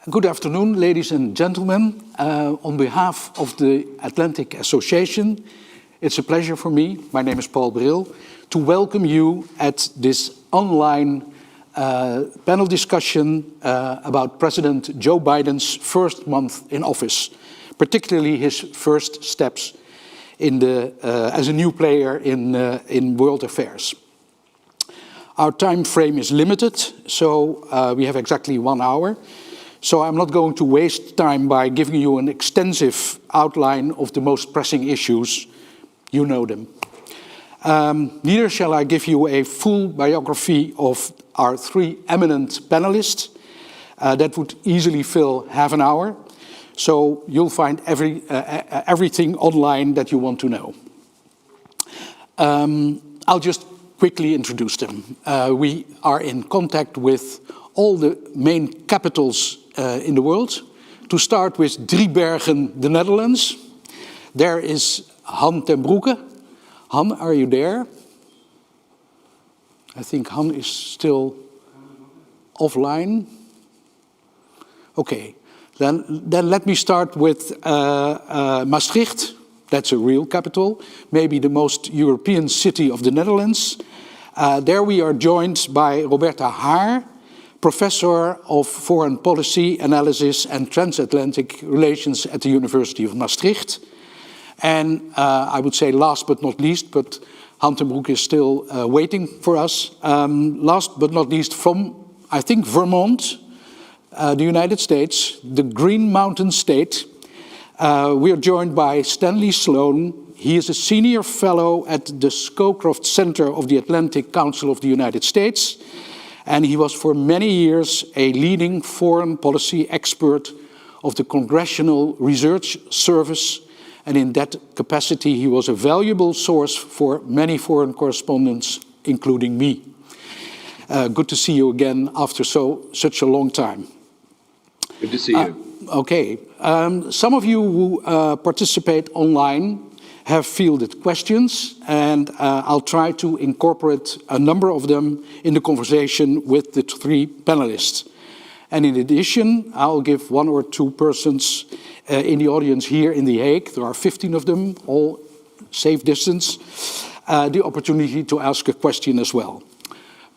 Good afternoon, ladies and gentlemen. On behalf of the Atlantic Association, it's a pleasure for me, my name is Paul Bril, to welcome you at this online panel discussion about President Joe Biden's first month in office, particularly his first steps as a new player in world affairs. Our time frame is limited, so we have exactly 1 hour. So I'm not going to waste time by giving you an extensive outline of the most pressing issues. You know them. Neither shall I give you a full biography of our 3 eminent panelists. That would easily fill half an hour. So you'll find everything online that you want to know. I'll just quickly introduce them. We are in contact with all the main capitals in the world. To start with Driebergen, the Netherlands. There is Han ten Broeke. Han, are you there? I think Han is still offline. Okay, then let me start with Maastricht. That's a real capital, maybe the most European city of the Netherlands. There we are joined by Roberta Haar, Professor of Foreign Policy Analysis and Transatlantic Relations at the University of Maastricht. And I would say last but not least, but Han ten Broeke is still waiting for us. Last but not least, from, I think, Vermont, the United States, the Green Mountain State. We are joined by Stanley Sloan. He is a senior fellow at the Scowcroft Center of the Atlantic Council of the United States. And he was for many years a leading foreign policy expert of the Congressional Research Service. And in that capacity, he was a valuable source for many foreign correspondents, including me. Good to see you again after such a long time. Good to see you. Okay. Some of you who participate online have fielded questions, and I'll try to incorporate a number of them in the conversation with the 3 panelists. And in addition, I'll give 1 or 2 persons in the audience here in The Hague, there are 15 of them, all safe distance, the opportunity to ask a question as well.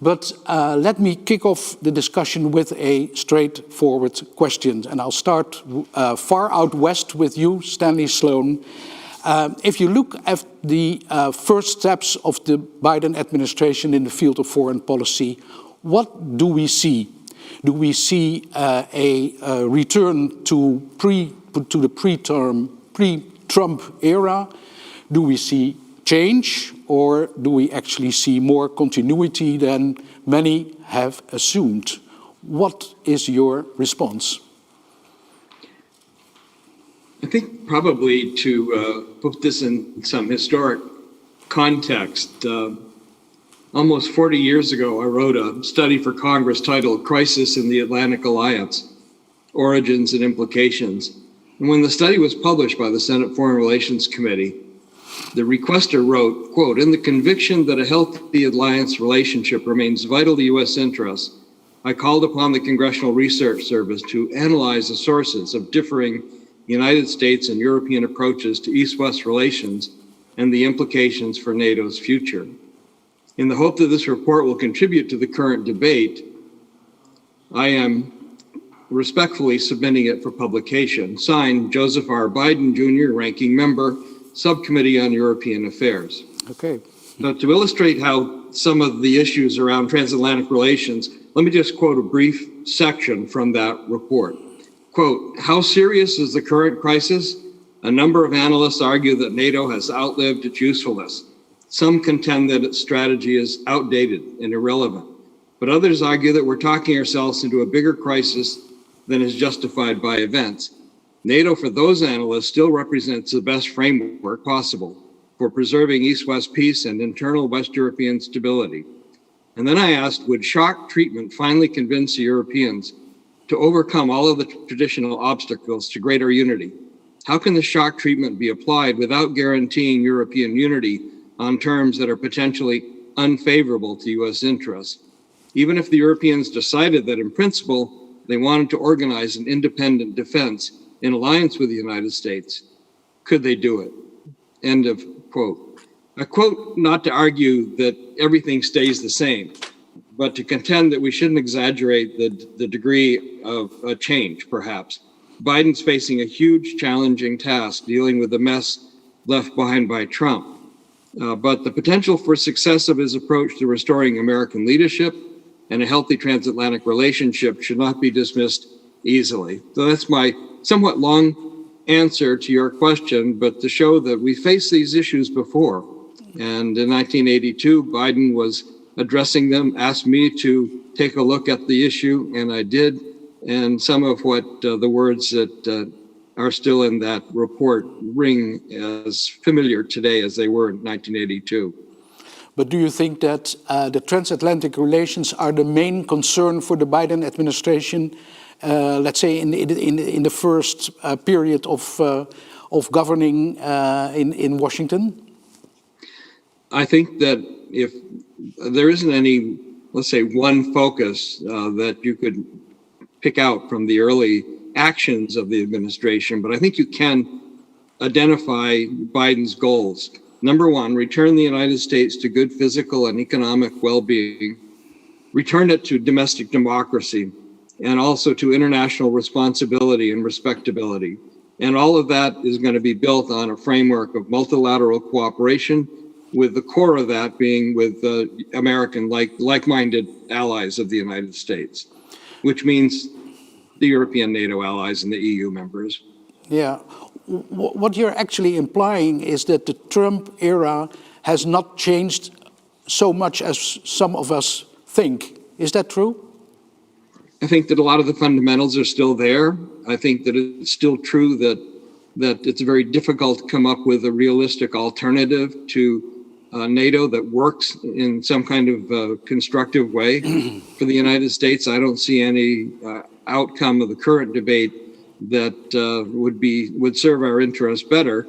But let me kick off the discussion with a straightforward question. And I'll start far out west with you, Stanley Sloan. If you look at the first steps of the Biden administration in the field of foreign policy, what do we see? Do we see a return to the pre-Trump era? Do we see change, or do we actually see more continuity than many have assumed? What is your response? I think probably to put this in some historic context, almost 40 years ago, I wrote a study for Congress titled Crisis in the Atlantic Alliance, Origins and Implications. And when the study was published by the Senate Foreign Relations Committee, the requester wrote, quote, "In the conviction that a healthy alliance relationship remains vital to U.S. interests, I called upon the Congressional Research Service to analyze the sources of differing United States and European approaches to East-West relations and the implications for NATO's future. In the hope that this report will contribute to the current debate, I am respectfully submitting it for publication. Signed, Joseph R. Biden, Jr., Ranking Member, Subcommittee on European Affairs." Okay. Now, to illustrate how some of the issues around transatlantic relations, let me just quote a brief section from that report. Quote, "How serious is the current crisis? A number of analysts argue that NATO has outlived its usefulness. Some contend that its strategy is outdated and irrelevant, but others argue that we're talking ourselves into a bigger crisis than is justified by events. NATO, for those analysts, still represents the best framework possible for preserving East-West peace and internal West European stability." And then I asked, would shock treatment finally convince the Europeans to overcome all of the traditional obstacles to greater unity? How can the shock treatment be applied without guaranteeing European unity on terms that are potentially unfavorable to U.S. interests? Even if the Europeans decided that in principle, they wanted to organize an independent defense in alliance with the United States, could they do it? End of quote. A quote not to argue that everything stays the same, but to contend that we shouldn't exaggerate the degree of change, perhaps. Biden's facing a huge, challenging task dealing with the mess left behind by Trump. But the potential for success of his approach to restoring American leadership and a healthy transatlantic relationship should not be dismissed easily. So that's my somewhat long answer to your question, but to show that we faced these issues before. And in 1982, Biden was addressing them, asked me to take a look at the issue, and I did. And some of what the words that are still in that report ring as familiar today as they were in 1982. But do you think that the transatlantic relations are the main concern for the Biden administration, let's say in the first period of governing in Washington? I think that if there isn't any, let's say, one focus that you could pick out from the early actions of the administration, but I think you can identify Biden's goals. Number one, return the United States to good physical and economic well-being, return it to domestic democracy, and also to international responsibility and respectability. And all of that is going to be built on a framework of multilateral cooperation, with the core of that being with American like-minded allies of the United States, which means the European NATO allies and the EU members. Yeah. What you're actually implying is that the Trump era has not changed so much as some of us think. Is that true? I think that a lot of the fundamentals are still there. I think that it's still true that it's very difficult to come up with a realistic alternative to NATO that works in some kind of constructive way for the United States. I don't see any outcome of the current debate that would serve our interests better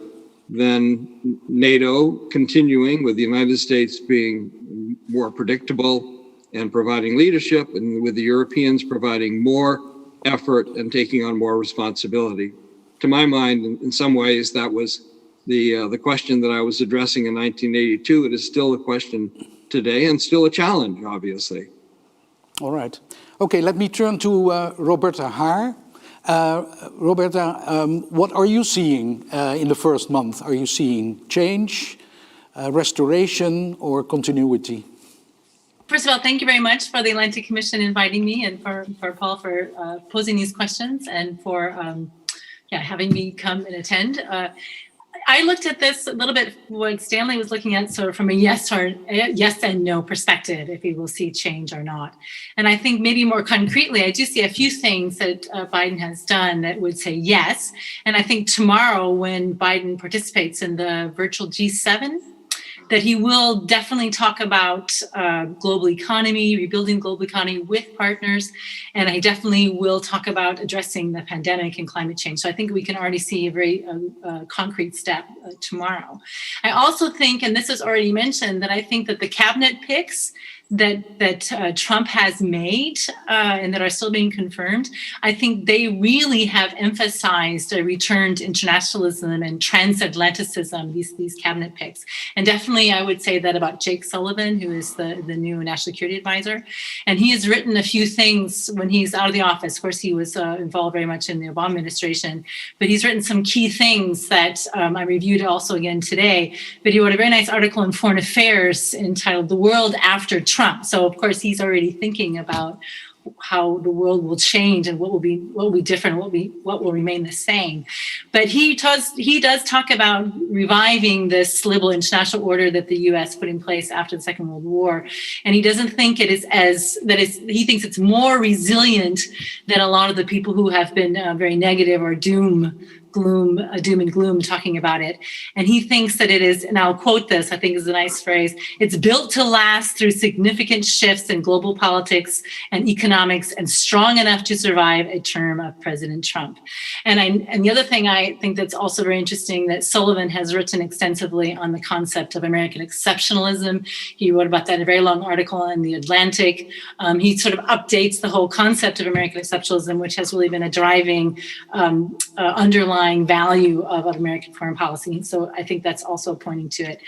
than NATO continuing, with the United States being more predictable and providing leadership, and with the Europeans providing more effort and taking on more responsibility. To my mind, in some ways, that was the question that I was addressing in 1982. It is still a question today and still a challenge, obviously. All right. Okay, let me turn to Roberta Haar. Roberta, what are you seeing in the first month? Are you seeing change, restoration, or continuity? First of all, thank you very much for the Atlantic Commission inviting me, and for Paul for posing these questions, and for having me come and attend. I looked at this a little bit what Stanley was looking at, sort of from a yes and no perspective, if we will see change or not. And I think maybe more concretely, I do see a few things that Biden has done that would say yes. And I think tomorrow, when Biden participates in the virtual G7, that he will definitely talk about global economy, rebuilding global economy with partners. And I definitely will talk about addressing the pandemic and climate change. So I think we can already see a very concrete step tomorrow. I also think, and this is already mentioned, that I think that the cabinet picks that Trump has made and that are still being confirmed, I think they really have emphasized a return to internationalism and transatlanticism, these cabinet picks. And definitely I would say that about Jake Sullivan, who is the new national security advisor. And he has written a few things when he's out of the office. Of course, he was involved very much in the Obama administration, but he's written some key things that I reviewed also again today. But he wrote a very nice article in Foreign Affairs entitled "The World After Trump." So of course he's already thinking about how the world will change and what will be different, what will remain the same. But he does talk about reviving this liberal international order that the U.S. put in place after the Second World War, and he doesn't think it is he thinks it's more resilient than a lot of the people who have been very negative or doom doom and gloom talking about it. And he thinks that it is, and I'll quote this, I think is a nice phrase, it's built to last through significant shifts in global politics and economics and strong enough to survive a term of President Trump. And the other thing I think that's also very interesting, that Sullivan has written extensively on the concept of American exceptionalism. He wrote about that in a very long article in The Atlantic. He sort of updates the whole concept of American exceptionalism, which has really been a driving underlying value of American foreign policy. So I think that's also pointing to it.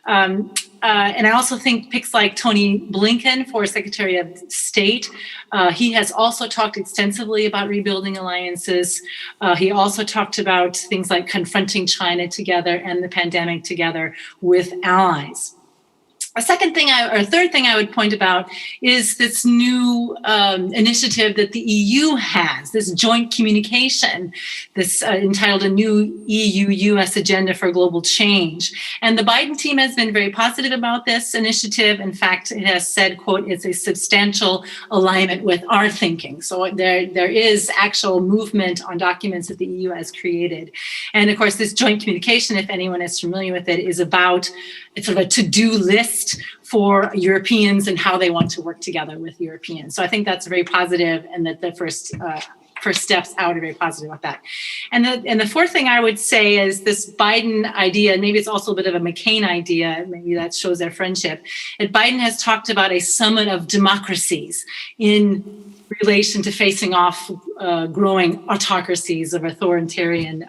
And I also think picks like Tony Blinken for Secretary of State, he has also talked extensively about rebuilding alliances. He also talked about things like confronting China together and the pandemic together with allies. A third thing I would point about is this new initiative that the EU has, this joint communication, this entitled A New EU-US Agenda for Global Change. And the Biden team has been very positive about this initiative. In fact, it has said, quote, it's a substantial alignment with our thinking. So there is actual movement on documents that the EU has created. And of course, this joint communication, if anyone is familiar with it, is about it's sort of a to-do list for Europeans and how they want to work together with Europeans. So I think that's very positive, and that the first steps out are very positive about that. And the fourth thing I would say is this Biden idea, maybe it's also a bit of a McCain idea, maybe that shows their friendship, that Biden has talked about a summit of democracies in relation to facing off growing autocracies of authoritarian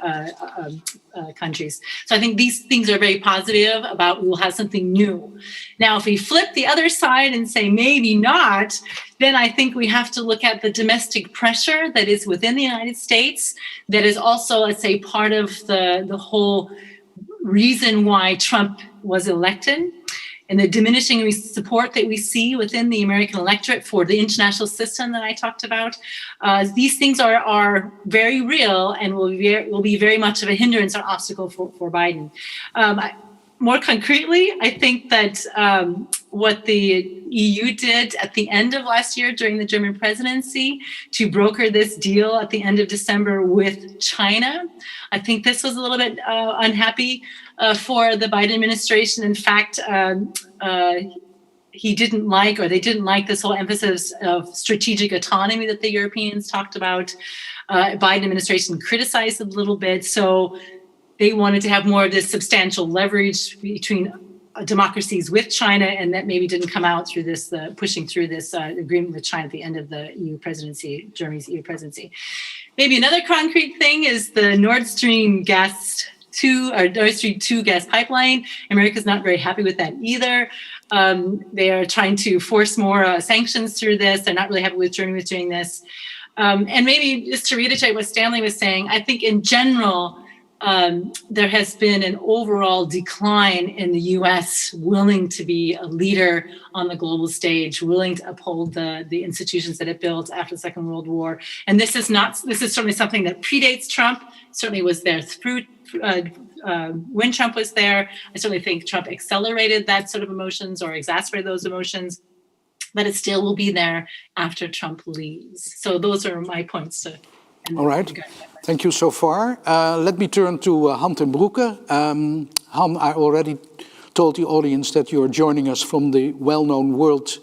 countries. So I think these things are very positive about we'll have something new. Now, if we flip the other side and say maybe not, then I think we have to look at the domestic pressure that is within the United States, that is also, let's say, part of the whole reason why Trump was elected, and the diminishing support that we see within the American electorate for the international system that I talked about. These things are very real and will be very much of a hindrance or obstacle for Biden. More concretely, I think that what the EU did at the end of last year during the German presidency to broker this deal at the end of December with China, I think this was a little bit unhappy for the Biden administration. In fact, they didn't like this whole emphasis of strategic autonomy that the Europeans talked about. Biden administration criticized it a little bit. So they wanted to have more of this substantial leverage between democracies with China, and that maybe didn't come out through this, pushing through this agreement with China at the end of the EU presidency, Germany's EU presidency. Maybe another concrete thing is the Nord Stream 2 gas pipeline. America's not very happy with that either. They are trying to force more sanctions through this. They're not really happy with Germany with doing this. And maybe just to reiterate what Stanley was saying, I think in general, there has been an overall decline in the U.S. willing to be a leader on the global stage, willing to uphold the institutions that it built after the Second World War. And this is certainly something that predates Trump. It certainly was there through when Trump was there. I certainly think Trump accelerated that sort of emotions or exacerbated those emotions, but it still will be there after Trump leaves. So those are my points. All right. Thank you so far. Let me turn to Han ten Broeke. Han, I already told the audience that you are joining us from the well-known world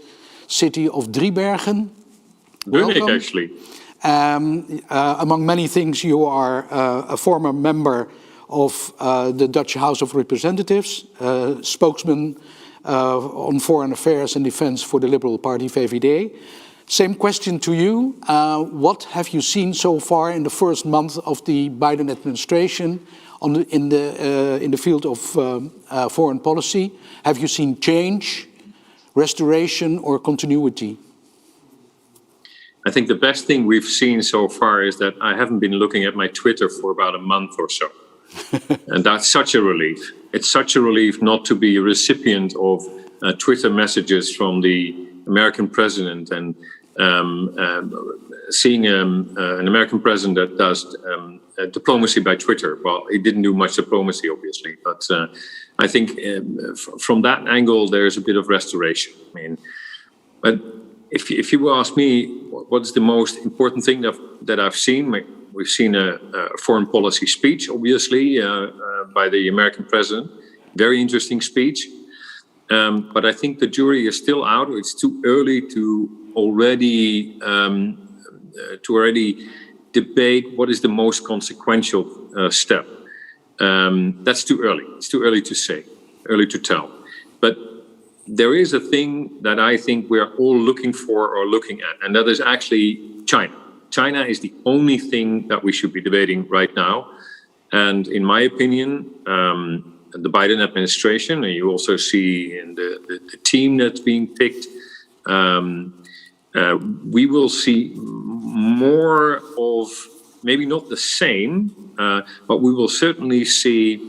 city of Driebergen. Welcome. Actually. Among many things, you are a former member of the Dutch House of Representatives, spokesman on foreign affairs and defense for the Liberal Party, VVD. Same question to you. What have you seen so far in the first month of the Biden administration in the field of foreign policy? Have you seen change, restoration, or continuity? I think the best thing we've seen so far is that I haven't been looking at my Twitter for about a month or so. And that's such a relief. It's such a relief not to be a recipient of Twitter messages from the American president, and seeing an American president that does diplomacy by Twitter. Well, he didn't do much diplomacy, obviously, but I think from that angle, there's a bit of restoration. I mean, but if you ask me, what's the most important thing that I've seen, we've seen a foreign policy speech, obviously, by the American president. Very interesting speech. But I think the jury is still out. It's too early to already debate what is the most consequential step. That's too early. It's too early to say, early to tell. But there is a thing that I think we're all looking for or looking at, and that is actually China. China is the only thing that we should be debating right now. And in my opinion, the Biden administration, and you also see in the team that's being picked, we will see more of, maybe not the same, but we will certainly see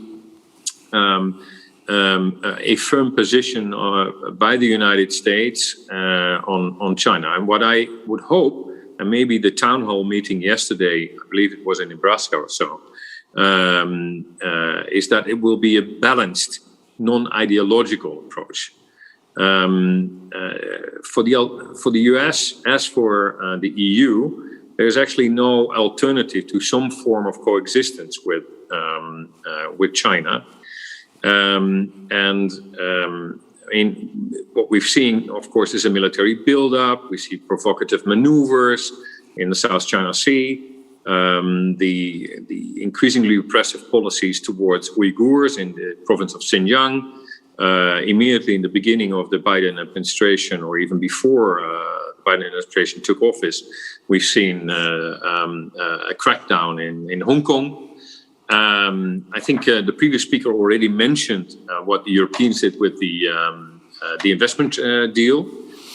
a firm position by the United States on China. And what I would hope, and maybe the town hall meeting yesterday, I believe it was in Nebraska or so, is that it will be a balanced, non-ideological approach. For the US, as for the EU, there's actually no alternative to some form of coexistence with China. I mean, what we've seen, of course, is a military buildup. We see provocative maneuvers in the South China Sea. The increasingly repressive policies towards Uyghurs in the province of Xinjiang. Immediately in the beginning of the Biden administration, or even before the Biden administration took office, we've seen a crackdown in Hong Kong. I think the previous speaker already mentioned what the Europeans did with the investment deal.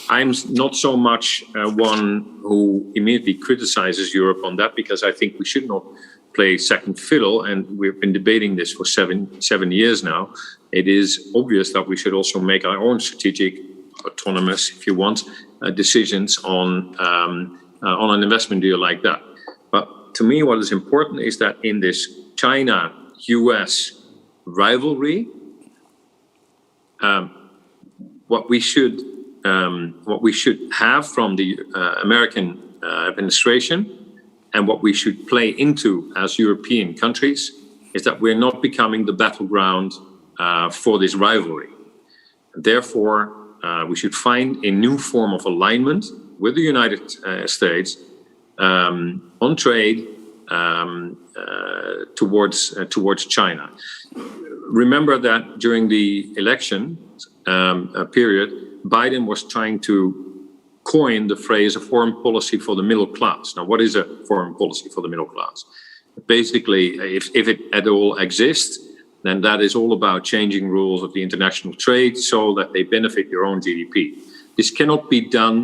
I'm not so much one who immediately criticizes Europe on that, because I think we should not play second fiddle, and we've been debating this for seven years now. It is obvious that we should also make our own strategic, autonomous, if you want, decisions on an investment deal like that. But to me, what is important is that in this China-US rivalry, what we should have from the American administration, and what we should play into as European countries, is that we're not becoming the battleground for this rivalry. Therefore, we should find a new form of alignment with the United States on trade towards China. Remember that during the election period, Biden was trying to coin the phrase "a foreign policy for the middle class." Now, what is a foreign policy for the middle class? Basically, if it at all exists, then that is all about changing rules of the international trade so that they benefit your own GDP. This cannot be done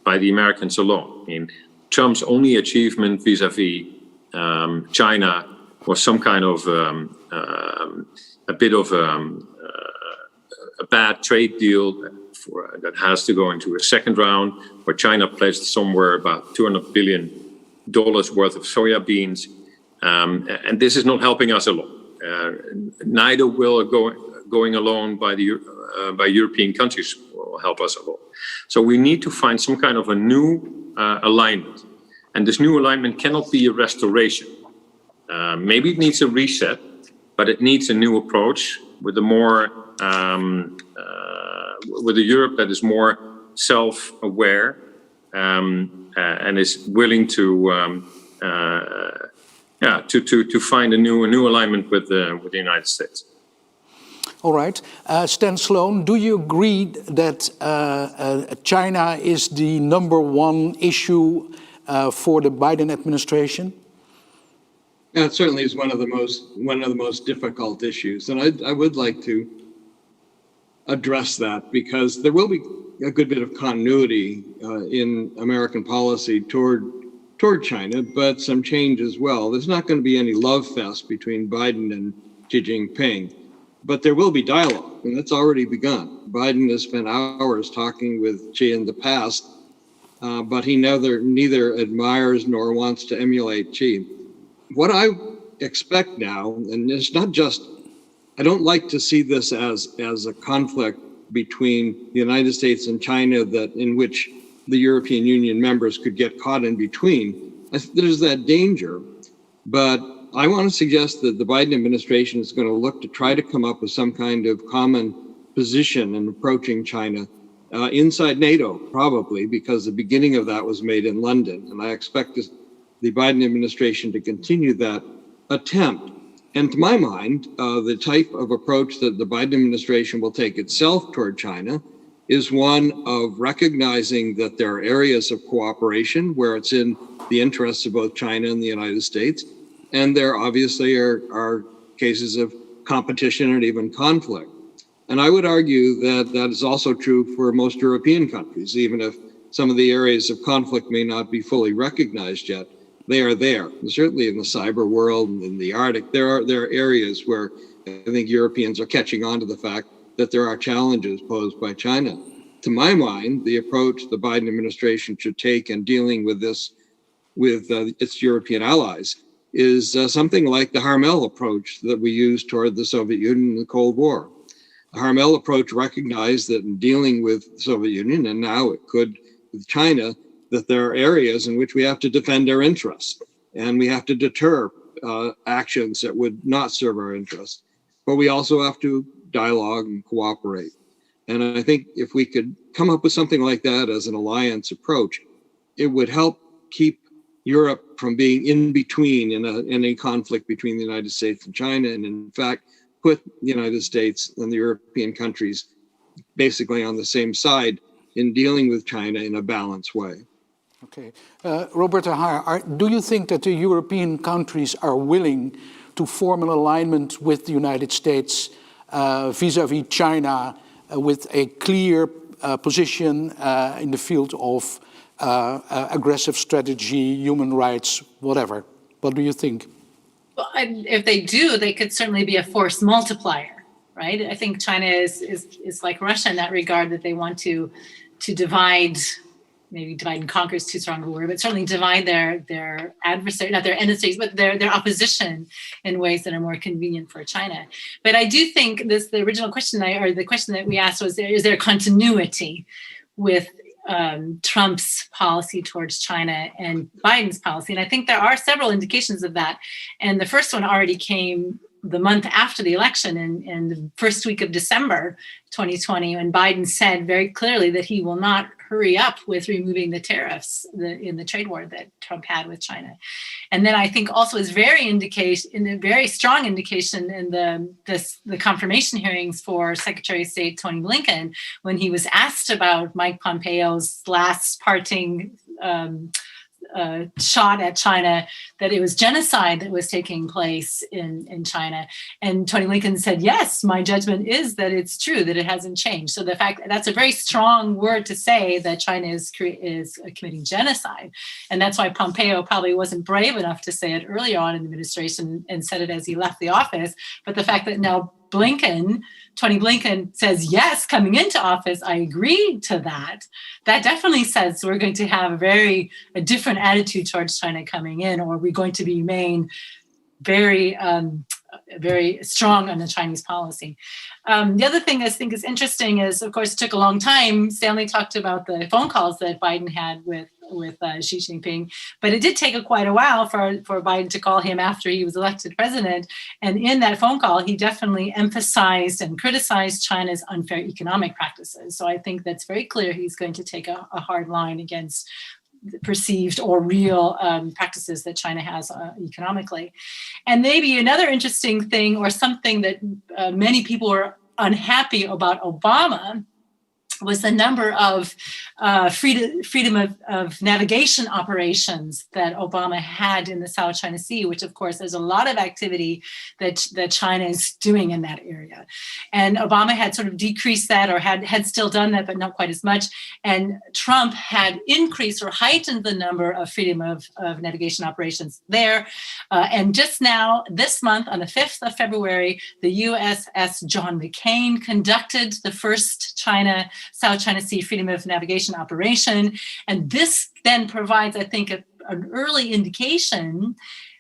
by the Americans alone. I mean, Trump's only achievement vis-a-vis China was some kind of a bit of a bad trade deal that has to go into a second round, where China pledged somewhere about $200 billion worth of soya beans. And this is not helping us a lot. Neither will going alone by European countries will help us a lot. So we need to find some kind of a new alignment. And this new alignment cannot be a restoration. Maybe it needs a reset, but it needs a new approach with a more with a Europe that is more self-aware and is willing to find a new alignment with the United States. All right. Stan Sloan, do you agree that China is the number one issue for the Biden administration? Yeah, it certainly is one of the most difficult issues, and I would like to address that, because there will be a good bit of continuity in American policy toward China, but some change as well. There's not going to be any love fest between Biden and Xi Jinping, but there will be dialogue, and that's already begun. Biden has spent hours talking with Xi in the past, but he neither admires nor wants to emulate Xi. What I expect now, and it's not just, I don't like to see this as a conflict between the United States and China in which the European Union members could get caught in between. there's that danger. But I want to suggest that the Biden administration is going to look to try to come up with some kind of common position in approaching China inside NATO, probably, because the beginning of that was made in London. And I expect the Biden administration to continue that attempt. And to my mind, the type of approach that the Biden administration will take itself toward China is one of recognizing that there are areas of cooperation where it's in the interests of both China and the United States. And there obviously are cases of competition and even conflict. And I would argue that that is also true for most European countries, even if some of the areas of conflict may not be fully recognized yet. They are there. And certainly in the cyber world and in the Arctic, there are areas where I think Europeans are catching on to the fact that there are challenges posed by China. To my mind, the approach the Biden administration should take in dealing with this with its European allies is something like the Harmel approach that we used toward the Soviet Union in the Cold War. The Harmel approach recognized that in dealing with the Soviet Union, and now it could with China, that there are areas in which we have to defend our interests and we have to deter actions that would not serve our interests. But we also have to dialogue and cooperate. And I think if we could come up with something like that as an alliance approach, it would help keep Europe from being in between in a conflict between the United States and China, and in fact, put the United States and the European countries basically on the same side in dealing with China in a balanced way. Okay. Roberta Haar, do you think that the European countries are willing to form an alignment with the United States vis-à-vis China with a clear position in the field of aggressive strategy, human rights, whatever? What do you think? Well, if they do, they could certainly be a force multiplier, right? I think China is like Russia in that regard, that they want to divide. Maybe divide and conquer is too strong a word, but certainly divide their adversary, not their enemies, but their opposition in ways that are more convenient for China. But I do think the original question, or the question that we asked was, is there continuity with Trump's policy towards China and Biden's policy? And I think there are several indications of that. And the first one already came the month after the election, in the first week of December 2020, when Biden said very clearly that he will not hurry up with removing the tariffs in the trade war that Trump had with China. And then I think also is very strong indication in the confirmation hearings for Secretary of State Tony Blinken, when he was asked about Mike Pompeo's last parting shot at China, that it was genocide that was taking place in China. And Tony Blinken said, yes, my judgment is that it's true, that it hasn't changed. So the fact that's a very strong word to say, that China is committing genocide. And that's why Pompeo probably wasn't brave enough to say it earlier on in the administration and said it as he left the office. But the fact that now Tony Blinken says, yes, coming into office, I agree to that. That definitely says we're going to have a different attitude towards China coming in, or we're going to remain very strong on the Chinese policy. The other thing I think is interesting is, of course, it took a long time. Stanley talked about the phone calls that Biden had with Xi Jinping, but it did take quite a while for Biden to call him after he was elected president. And in that phone call, he definitely emphasized and criticized China's unfair economic practices. So I think that's very clear he's going to take a hard line against perceived or real practices that China has economically. And maybe another interesting thing, or something that many people were unhappy about Obama, was the number of freedom of navigation operations that Obama had in the South China Sea, which, of course, there's a lot of activity that China is doing in that area. And Obama had sort of decreased that, or had still done that, but not quite as much. And Trump had increased or heightened the number of freedom of navigation operations there. And just now, this month, on the 5th of February, the USS John McCain conducted the first South China Sea freedom of navigation operation. And this then provides, I think, an early indication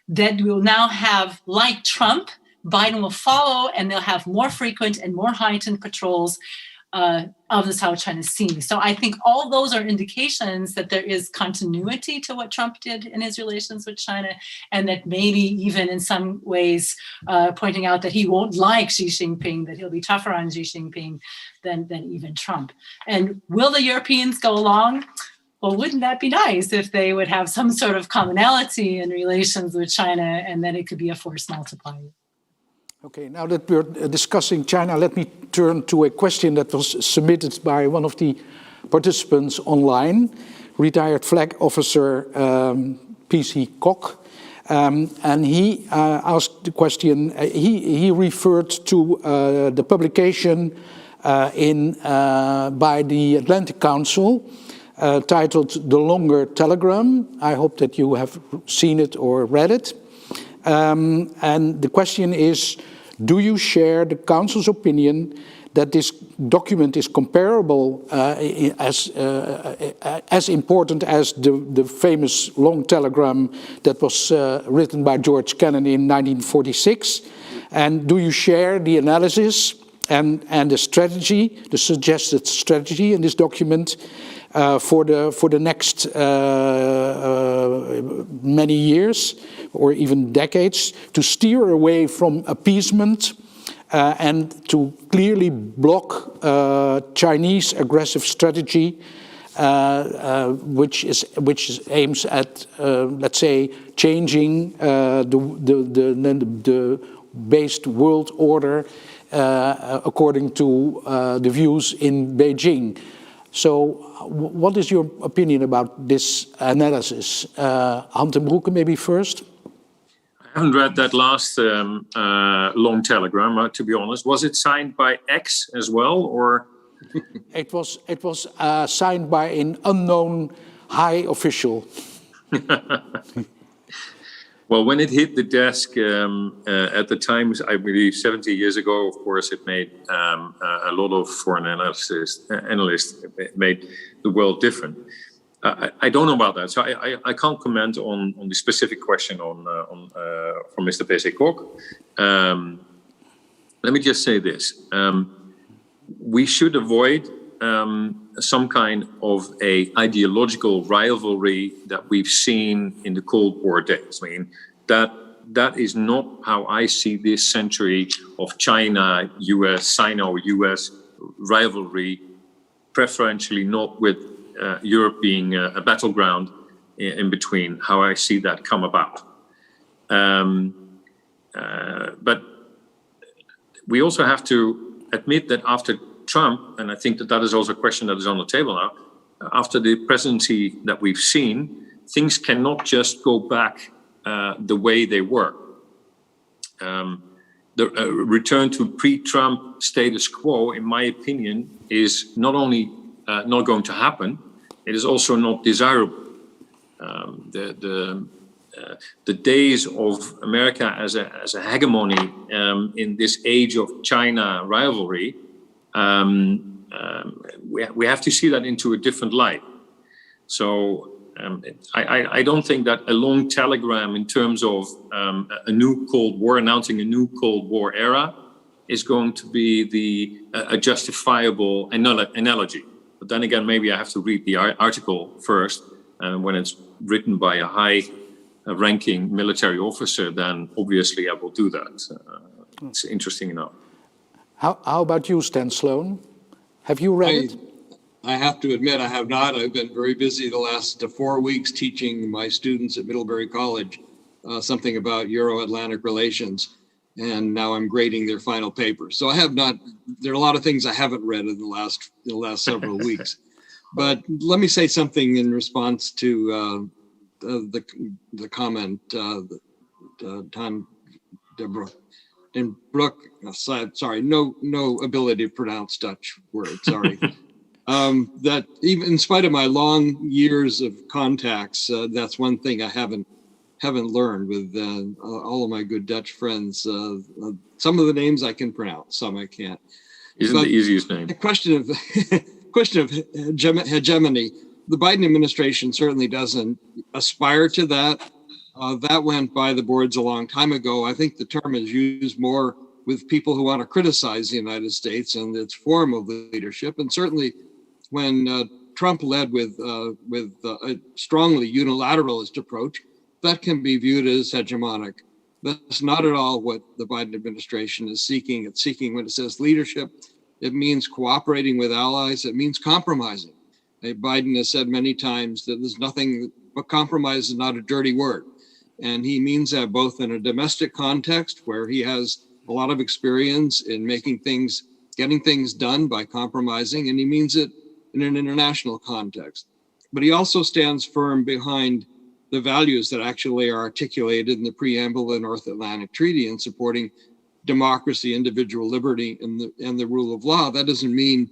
that we will now have, like Trump, Biden will follow, and they'll have more frequent and more heightened patrols of the South China Sea. So I think all those are indications that there is continuity to what Trump did in his relations with China, and that maybe even in some ways pointing out that he won't like Xi Jinping, that he'll be tougher on Xi Jinping than even Trump. And will the Europeans go along? Well, wouldn't that be nice if they would have some sort of commonality in relations with China, and then it could be a force multiplier? Okay, now that we're discussing China, let me turn to a question that was submitted by one of the participants online, retired flag officer P.C. Kok. And he asked the question, he referred to the publication by the Atlantic Council titled The Longer Telegram. I hope that you have seen it or read it. And the question is, do you share the Council's opinion that this document is comparable as important as the famous long telegram that was written by George Kennan in 1946? And do you share the analysis and the strategy, the suggested strategy in this document for the next many years or even decades to steer away from appeasement and to clearly block Chinese aggressive strategy, which aims at, let's say, changing the based world order according to the views in Beijing. So, what is your opinion about this analysis? Han ten Broeke, maybe first. I haven't read that last long telegram, to be honest. Was it signed by X as well, or? It was signed by an unknown high official. Well, when it hit the desk at the time, I believe 70 years ago, of course, it made a lot of foreign analysts made the world different. I don't know about that, so I can't comment on the specific question from Mr. P.C. Kok. Let me just say this: we should avoid some kind of a ideological rivalry that we've seen in the Cold War days. I mean, that is not how I see this century of China-US, Sino-US rivalry, preferentially not with Europe being a battleground in between, how I see that come about. But we also have to admit that after Trump, and I think that is also a question that is on the table now, after the presidency that we've seen, things cannot just go back the way they were. The return to pre-Trump status quo, in my opinion, is not only not going to happen, it is also not desirable. The days of America as a hegemony in this age of China rivalry, we have to see that into a different light. So I don't think that a long telegram in terms of a new Cold War, announcing a new Cold War era, is going to be a justifiable analogy. But then again, maybe I have to read the article first, and when it's written by a high-ranking military officer, then obviously I will do that. It's interesting enough. How about you, Stan Sloan? Have you read it? I have to admit I have not. I've been very busy the last 4 weeks teaching my students at Middlebury College something about Euro-Atlantic relations, and now I'm grading their final paper. So I have not. There are a lot of things I haven't read in the last several weeks. But let me say something in response to the comment that Tom Den Broek, sorry, no ability to pronounce Dutch words, sorry. That even in spite of my long years of contacts, that's one thing I haven't learned with all of my good Dutch friends. Some of the names I can pronounce, some I can't. Isn't the easiest name? The question of hegemony. The Biden administration certainly doesn't aspire to that. That went by the boards a long time ago. I think the term is used more with people who want to criticize the United States and its form of leadership. And certainly when Trump led with a strongly unilateralist approach, that can be viewed as hegemonic. That's not at all what the Biden administration is seeking. It's seeking, when it says leadership, it means cooperating with allies. It means compromising. Biden has said many times that there's nothing but compromise is not a dirty word. And he means that both in a domestic context where he has a lot of experience in getting things done by compromising, and he means it in an international context. But he also stands firm behind the values that actually are articulated in the preamble of the North Atlantic Treaty in supporting democracy, individual liberty, and the rule of law. That doesn't mean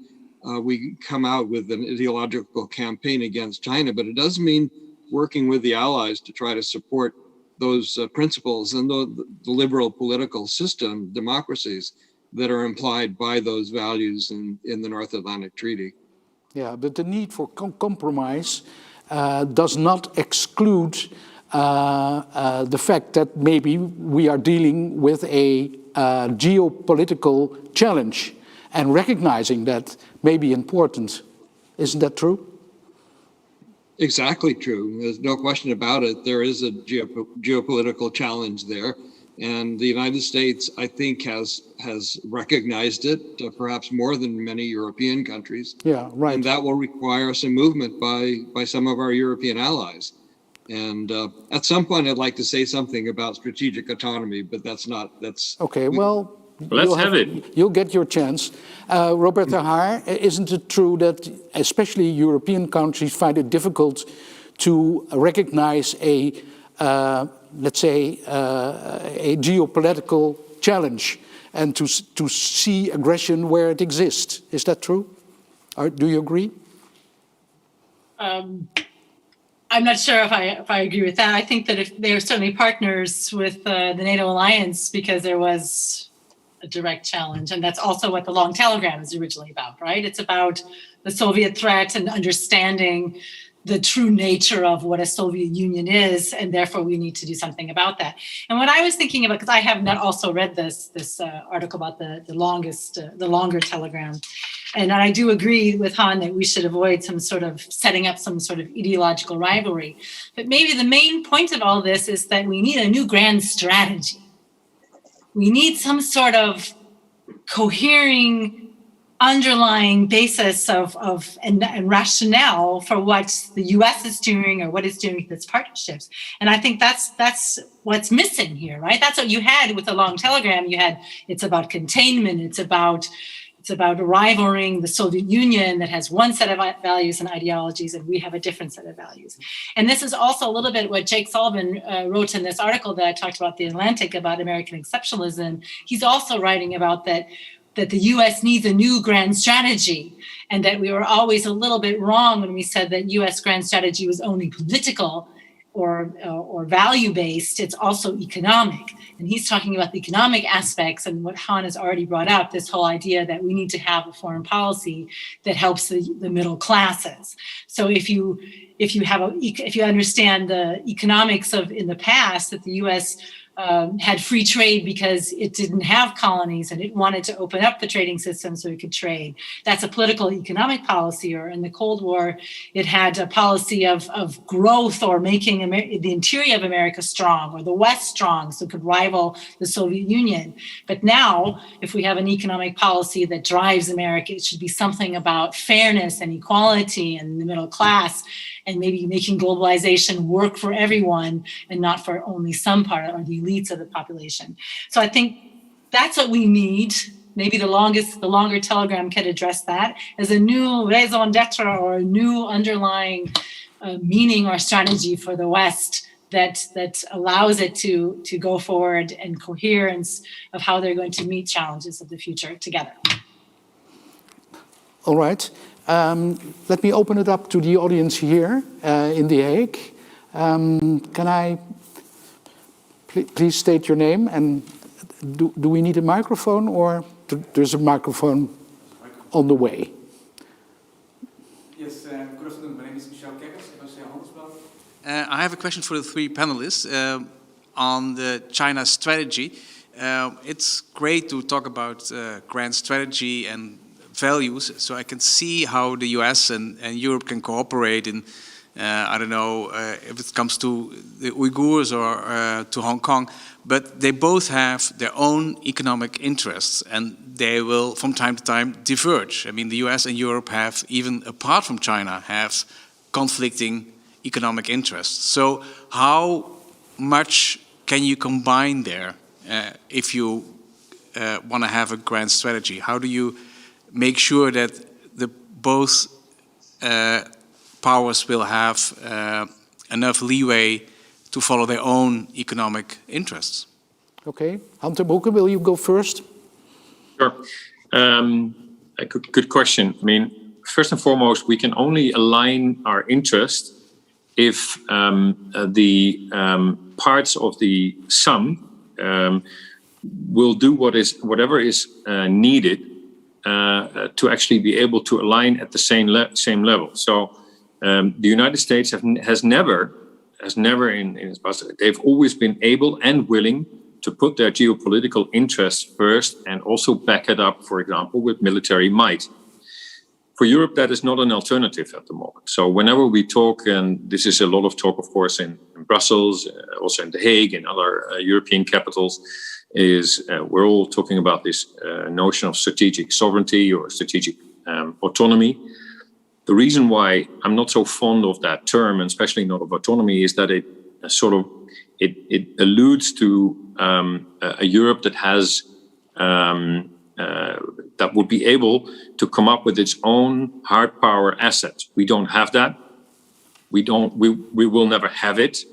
we come out with an ideological campaign against China, but it does mean working with the allies to try to support those principles and the liberal political system, democracies that are implied by those values in the North Atlantic Treaty. Yeah, but the need for compromise does not exclude the fact that maybe we are dealing with a geopolitical challenge, and recognizing that may be important. Isn't that true? Exactly true. There's no question about it. There is a geopolitical challenge there. And the United States, I think, has recognized it, perhaps more than many European countries. Yeah, right. And that will require some movement by some of our European allies. And at some point, I'd like to say something about strategic autonomy, but that's. Okay, well, let's have it. You'll get your chance. Roberta Haar, isn't it true that especially European countries find it difficult to recognize let's say, a geopolitical challenge and to see aggression where it exists? Is that true? Or do you agree? I'm not sure if I agree with that. I think that if they are certainly partners with the NATO alliance because there was a direct challenge. And that's also what the long telegram is originally about, right? It's about the Soviet threat and understanding the true nature of what a Soviet Union is, and therefore we need to do something about that. And what I was thinking about, because I have not also read this article about the longer telegram, and I do agree with Han that we should avoid some sort of setting up some sort of ideological rivalry. But maybe the main point of all this is that we need a new grand strategy. We need some sort of cohering underlying basis and rationale for what the U.S. is doing or what it's doing with its partnerships. And I think that's what's missing here, right? That's what you had with the long telegram. You had, it's about containment. It's about rivaling the Soviet Union that has one set of values and ideologies, and we have a different set of values. And this is also a little bit what Jake Sullivan wrote in this article that I talked about the Atlantic about American exceptionalism. He's also writing about that the U.S. needs a new grand strategy, and that we were always a little bit wrong when we said that U.S. grand strategy was only political or value-based. It's also economic. And he's talking about the economic aspects and what Han has already brought up, this whole idea that we need to have a foreign policy that helps the middle classes. So if you understand the economics of in the past that the U.S. Had free trade because it didn't have colonies and it wanted to open up the trading system so it could trade. That's a political economic policy. Or in the Cold War, it had a policy of growth or making the interior of America strong or the West strong so it could rival the Soviet Union. But now, if we have an economic policy that drives America, it should be something about fairness and equality and the middle class, and maybe making globalization work for everyone and not for only some part or the elites of the population. So I think that's what we need. Maybe the longer telegram can address that as a new raison d'etre or a new underlying meaning or strategy for the West that allows it to go forward and coherence of how they're going to meet challenges of the future together. All right. Let me open it up to the audience here in The Hague. Can I please state your name, and do we need a microphone, or there's a microphone on the way? Yes, good afternoon. My name is Michel Kekkers, NRC Handelsblad. I have a question for the three panelists on the China strategy. It's great to talk about grand strategy and values, so I can see how the US and Europe can cooperate in, I don't know, if it comes to the Uyghurs or to Hong Kong, but they both have their own economic interests, and they will, from time to time, diverge. I mean, the US and Europe have, even apart from China, have conflicting economic interests. So how much can you combine there if you want to have a grand strategy? How do you make sure that the both powers will have enough leeway to follow their own economic interests? Okay, Hunter Broeke, will you go first? Sure. A good question. I mean, first and foremost, we can only align our interest if the parts of the sum will do whatever is needed to actually be able to align at the same level. So the United States has never in its past, they've always been able and willing to put their geopolitical interests first and also back it up, for example, with military might. For Europe, that is not an alternative at the moment. So whenever we talk, and this is a lot of talk, of course, in Brussels, also in The Hague and other European capitals, is we're all talking about this notion of strategic sovereignty or strategic autonomy. The reason why I'm not so fond of that term, and especially not of autonomy, is that it alludes to a Europe that has that would be able to come up with its own hard power assets. We don't have that. We will never have it.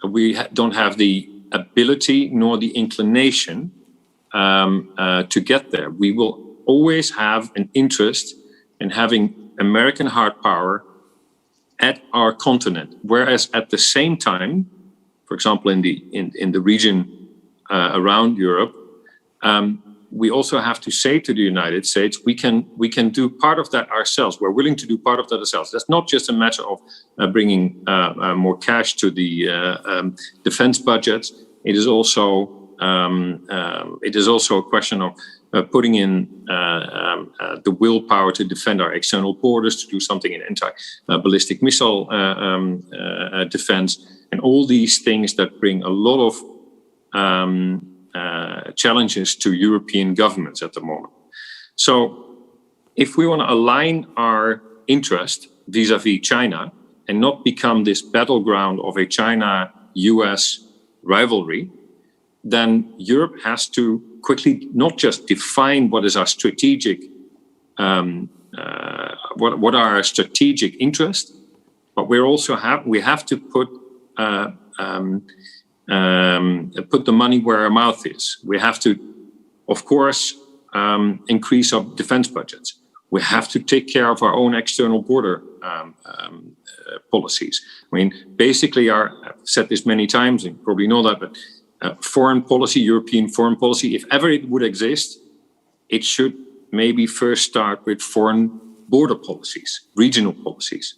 We don't have the ability nor the inclination to get there. We will always have an interest in having American hard power at our continent, whereas at the same time, for example, in the region around Europe, we also have to say to the United States, we can do part of that ourselves. We're willing to do part of that ourselves. That's not just a matter of bringing more cash to the defense budgets. It is also a question of putting in the willpower to defend our external borders, to do something in anti-ballistic missile defense, and all these things that bring a lot of challenges to European governments at the moment. So if we want to align our interest vis-a-vis China and not become this battleground of a China-US rivalry, then Europe has to quickly not just define what is our strategic, what are our strategic interests, but we have to put the money where our mouth is. We have to, of course, increase our defense budgets. We have to take care of our own external border policies. I mean, basically, I've said this many times, and you probably know that, but foreign policy, European foreign policy, if ever it would exist, it should maybe first start with foreign border policies, regional policies.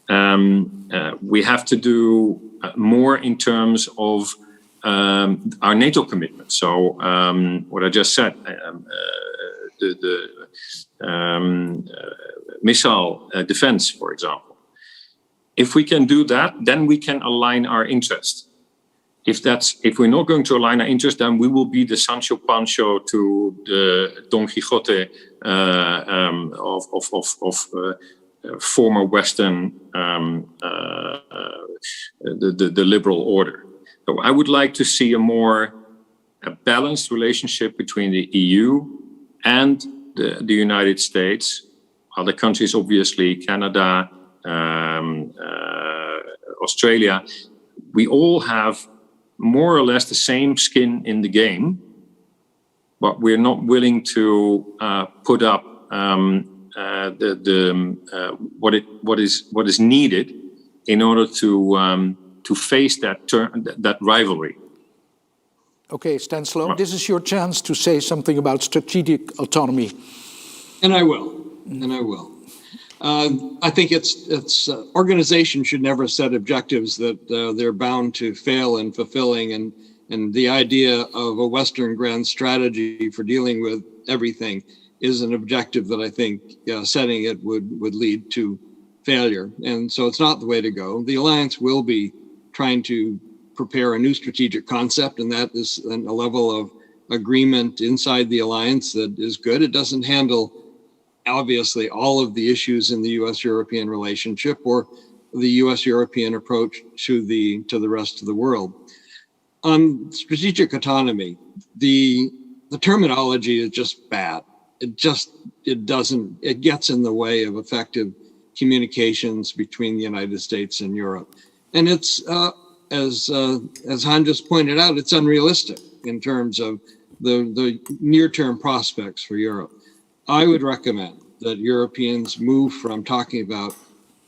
We have to do more in terms of our NATO commitment. So what I just said, the missile defense, for example. If we can do that, then we can align our interests. If we're not going to align our interests, then we will be the Sancho Pancho to the Don Quixote of former Western, the liberal order. So I would like to see a balanced relationship between the EU and the United States, other countries, obviously, Canada, Australia. We all have more or less the same skin in the game, but we're not willing to put up what is needed in order to face that rivalry. Okay, Stan Sloan, this is your chance to say something about strategic autonomy. And I will. I think organizations should never set objectives that they're bound to fail in fulfilling, and And the idea of a Western grand strategy for dealing with everything is an objective that I think setting it would lead to failure. And so it's not the way to go. The alliance will be trying to prepare a new strategic concept, and that is a level of agreement inside the alliance that is good. It doesn't handle, obviously, all of the issues in the U.S.-European relationship or the U.S.-European approach to the rest of the world. On strategic autonomy, the terminology is just bad. It gets in the way of effective communications between the United States and Europe. And it's, as Han just pointed out, it's unrealistic in terms of the near-term prospects for Europe. I would recommend that Europeans move from talking about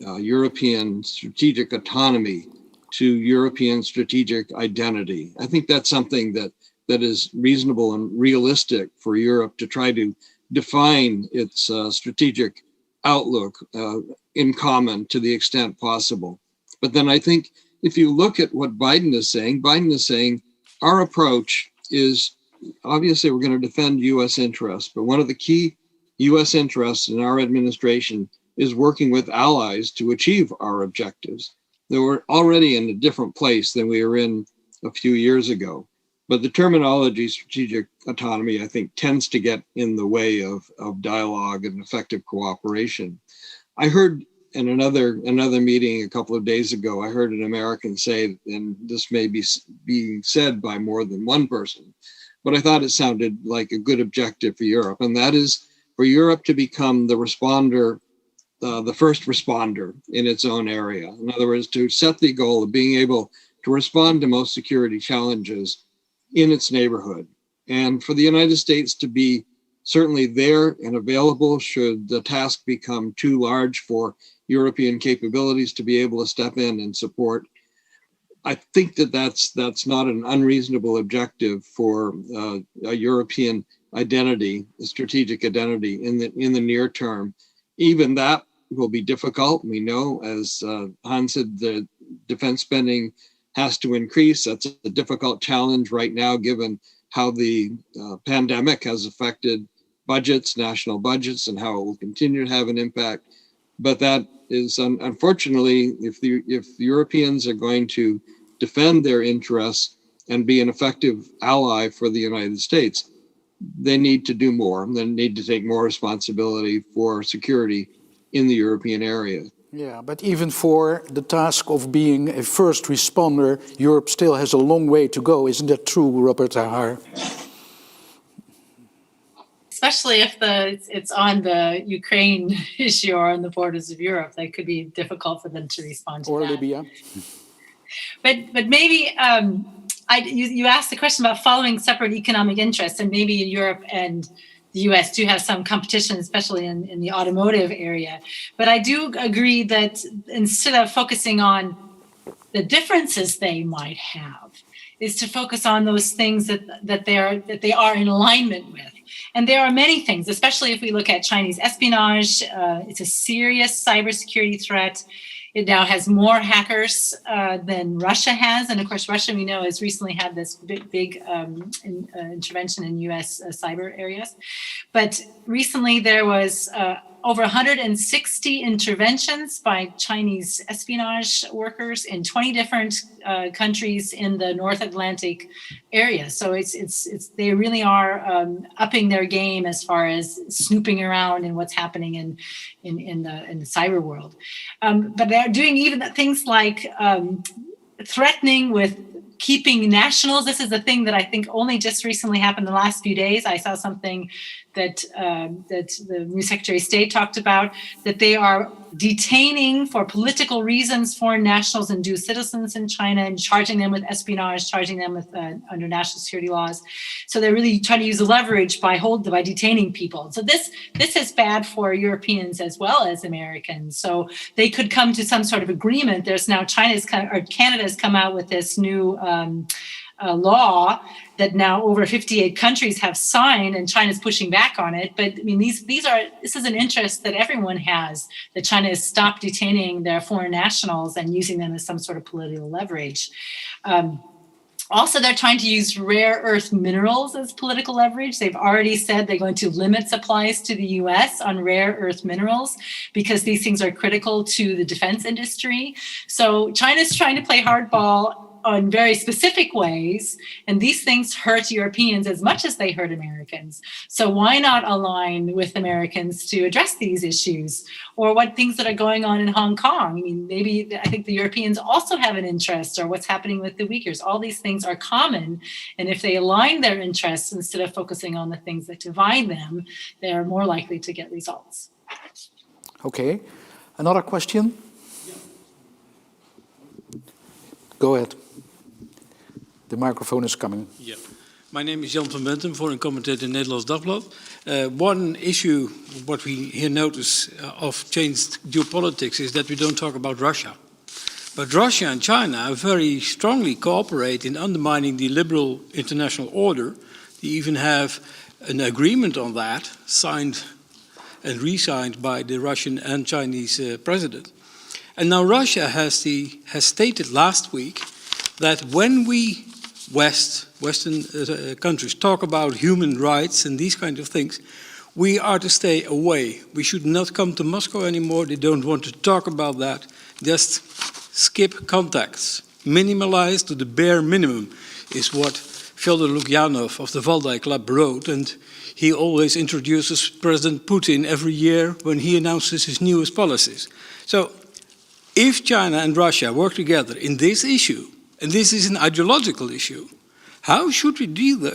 European strategic autonomy to European strategic identity. I think that's something that is reasonable and realistic for Europe to try to define its strategic outlook in common to the extent possible. But then I think if you look at what Biden is saying our approach is, obviously we're going to defend U.S. interests, but one of the key U.S. interests in our administration is working with allies to achieve our objectives. That we're already in a different place than we were in a few years ago. But the terminology strategic autonomy, I think, tends to get in the way of dialogue and effective cooperation. I heard in another meeting a couple of days ago, I heard an American say, and this may be said by more than one person, but I thought it sounded like a good objective for Europe, and that is for Europe to become the responder, the first responder in its own area. In other words, to set the goal of being able to respond to most security challenges in its neighborhood. And for the United States to be certainly there and available should the task become too large for European capabilities to be able to step in and support. I think that's not an unreasonable objective for a European identity, a strategic identity in the near term. Even that will be difficult. We know, as Han said, the defense spending has to increase. That's a difficult challenge right now, given how the pandemic has affected budgets, national budgets, and how it will continue to have an impact. But that is, unfortunately, if the Europeans are going to defend their interests and be an effective ally for the United States, they need to do more. They need to take more responsibility for security in the European area. Yeah, but even for the task of being a first responder, Europe still has a long way to go. Isn't that true, Robert Ahar? Especially if it's on the Ukraine issue or on the borders of Europe, that could be difficult for them to respond to. Or that. Libya. But maybe you asked the question about following separate economic interests, and maybe Europe and the U.S. do have some competition, especially in the automotive area. But I do agree that instead of focusing on the differences they might have, is to focus on those things that they are in alignment with. And there are many things, especially if we look at Chinese espionage. It's a serious cybersecurity threat. It now has more hackers than Russia has. And of course, Russia, we know, has recently had this big intervention in US cyber areas. But recently there was over 160 interventions by Chinese espionage workers in 20 different countries in the North Atlantic area. So they really are upping their game as far as snooping around and what's happening in the cyber world. But they're doing even things like threatening with keeping nationals. This is a thing that I think only just recently happened in the last few days. I saw something that the new Secretary of State talked about, that they are detaining for political reasons foreign nationals and dual citizens in China and charging them with espionage, charging them with under national security laws. So they're really trying to use the leverage by detaining people. So this is bad for Europeans as well as Americans. So they could come to some sort of agreement. There's now Canada's come out with this new law that now over 58 countries have signed, and China's pushing back on it. But I mean, this is an interest that everyone has, that China has stopped detaining their foreign nationals and using them as some sort of political leverage. Also, they're trying to use rare earth minerals as political leverage. They've already said they're going to limit supplies to the US on rare earth minerals because these things are critical to the defense industry. So China's trying to play hardball in very specific ways, and these things hurt Europeans as much as they hurt Americans. So why not align with Americans to address these issues? Or what things that are going on in Hong Kong? I mean, maybe I think the Europeans also have an interest, or what's happening with the Uyghurs. All these things are common, and if they align their interests instead of focusing on the things that divide them, they're more likely to get results. Okay. Another question? Go ahead. The microphone is coming. Yeah. My name is Jan van Bentem, foreign commentator in Nederlands Dagblad. One issue, what we here notice of changed geopolitics is that we don't talk about Russia. But Russia and China very strongly cooperate in undermining the liberal international order. They even have an agreement on that, signed and re-signed by the Russian and Chinese president. And now Russia has stated last week that when we Western countries talk about human rights and these kind of things, we are to stay away. We should not come to Moscow anymore. They don't want to talk about that. Just skip contacts. Minimalize to the bare minimum is what Fyodor Lukyanov of the Valdai Club wrote, and he always introduces President Putin every year when he announces his newest policies. So if China and Russia work together in this issue, and this is an ideological issue, how should we do that?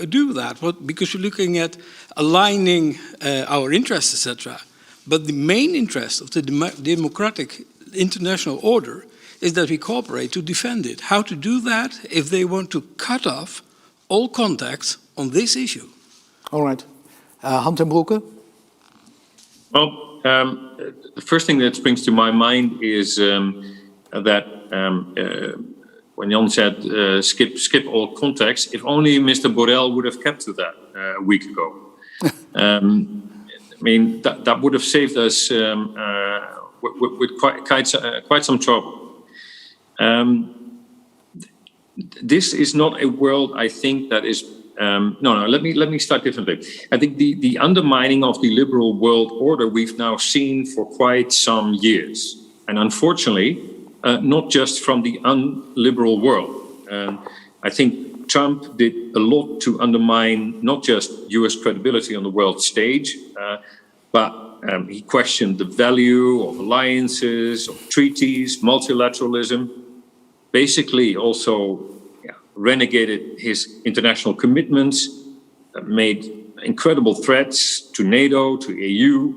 Because we're looking at aligning our interests, etc. But the main interest of the democratic international order is that we cooperate to defend it. How to do that if they want to cut off all contacts on this issue? All right. Hand ten Broeke? Well, the first thing that springs to my mind is that when Jan said skip all contacts, if only Mr. Borrell would have kept to that a week ago. I mean, that would have saved us with quite some trouble. This is not a world, I think, that is... Let me start differently. I think the undermining of the liberal world order we've now seen for quite some years. And unfortunately, not just from the unliberal world. I think Trump did a lot to undermine not just US credibility on the world stage, but he questioned the value of alliances, of treaties, multilateralism, basically also renegated his international commitments, made incredible threats to NATO, to EU,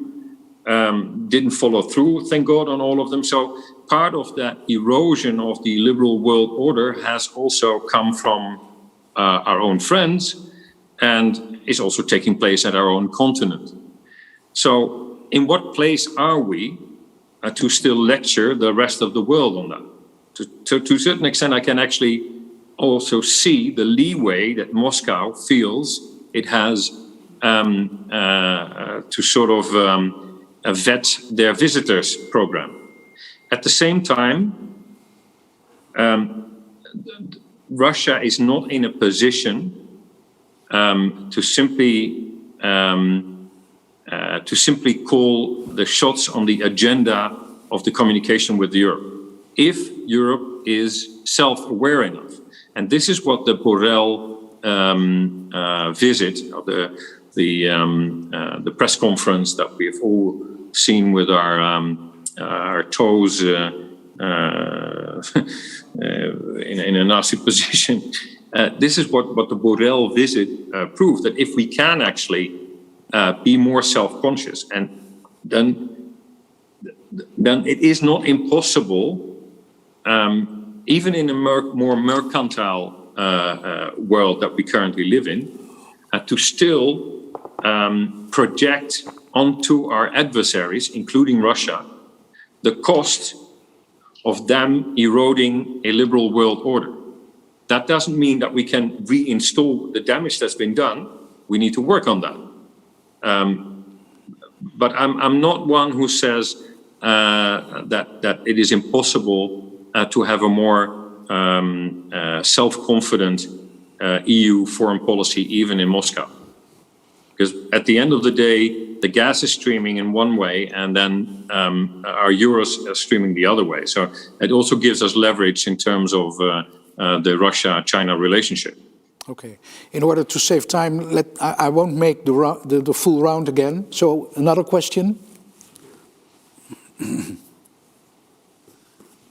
didn't follow through, thank God, on all of them. So part of that erosion of the liberal world order has also come from our own friends and is also taking place at our own continent. So in what place are we to still lecture the rest of the world on that? To a certain extent, I can actually also see the leeway that Moscow feels it has to sort of vet their visitors program. At the same time, Russia is not in a position to simply call the shots on the agenda of the communication with Europe. If Europe is self-aware enough, and this is what the Borrell visit, or the press conference that we have all seen with our toes in a nasty position. This is what the Borrell visit proved, that if we can actually be more self-conscious, and then it is not impossible, even in a more mercantile world that we currently live in, to still project onto our adversaries, including Russia, the cost of them eroding a liberal world order. That doesn't mean that we can reinstall the damage that's been done. We need to work on that. But I'm not one who says that it is impossible to have a more self-confident EU foreign policy, even in Moscow. Because at the end of the day, the gas is streaming in one way, and then our euros are streaming the other way. So it also gives us leverage in terms of the Russia-China relationship. Okay. In order to save time, I won't make the full round again. So another question.